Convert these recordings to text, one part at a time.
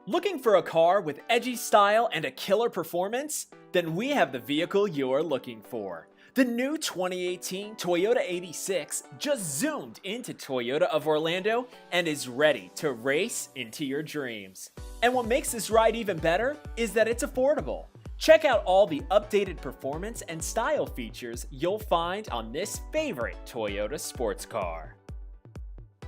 Looking for a car with edgy style and a killer performance? Then we have the vehicle you're looking for. The new 2018 Toyota 86 just zoomed into Toyota of Orlando and is ready to race into your dreams. And what makes this ride even better is that it's affordable. Check out all the updated performance and style features you'll find on this favorite Toyota sports car.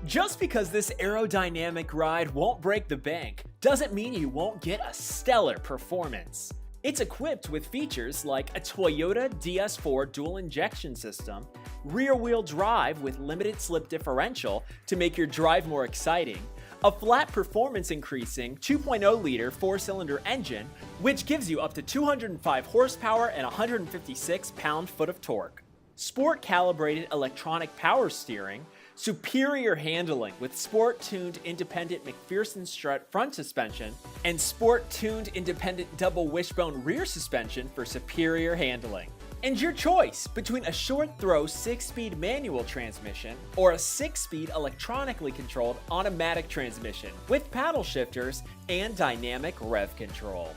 Just because this aerodynamic ride won't break the bank doesn't mean you won't get a stellar performance. It's equipped with features like a Toyota DS4 dual injection system, rear-wheel drive with limited slip differential to make your drive more exciting, a flat performance-increasing 2.0-liter four-cylinder engine which gives you up to 205 horsepower and 156 pound-foot of torque, sport-calibrated electronic power steering, superior handling with sport-tuned independent McPherson strut front suspension, and sport-tuned independent double wishbone rear suspension for superior handling. And your choice between a short-throw 6-speed manual transmission or a 6-speed electronically controlled automatic transmission with paddle shifters and dynamic rev control.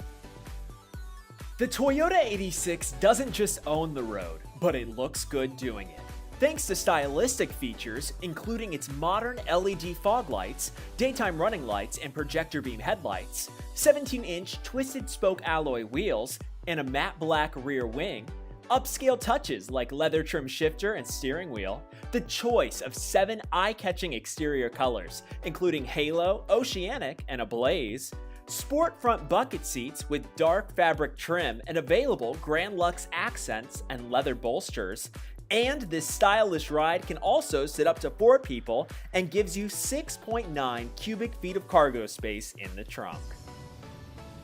The Toyota 86 doesn't just own the road, but it looks good doing it. Thanks to stylistic features, including its modern LED fog lights, daytime running lights, and projector beam headlights, 17-inch twisted spoke alloy wheels, and a matte black rear wing, upscale touches like leather trim shifter and steering wheel, the choice of 7 eye-catching exterior colors, including halo, oceanic, and ablaze, sport front bucket seats with dark fabric trim and available Grand Lux accents and leather bolsters, and this stylish ride can also sit up to 4 people and gives you 6.9 cubic feet of cargo space in the trunk.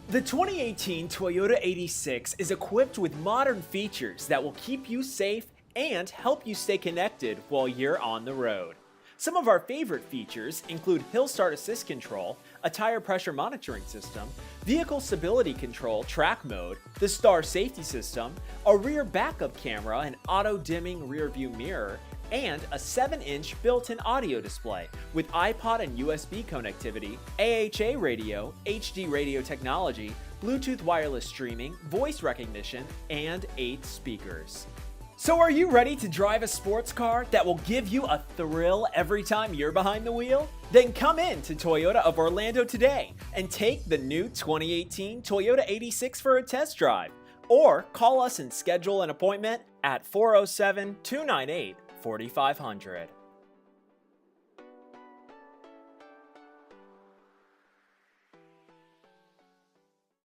The 2018 Toyota 86 is equipped with modern features that will keep you safe and help you stay connected while you're on the road. Some of our favorite features include Hill Start Assist Control, a tire pressure monitoring system, vehicle stability control track mode, the Star Safety System, a rear backup camera and auto-dimming rear view mirror, and a 7-inch built-in audio display with iPod and USB connectivity, AHA radio, HD radio technology, Bluetooth wireless streaming, voice recognition, and 8 speakers. So are you ready to drive a sports car that will give you a thrill every time you're behind the wheel? Then come in to Toyota of Orlando today and take the new 2018 Toyota 86 for a test drive. Or call us and schedule an appointment at 407-298-4500.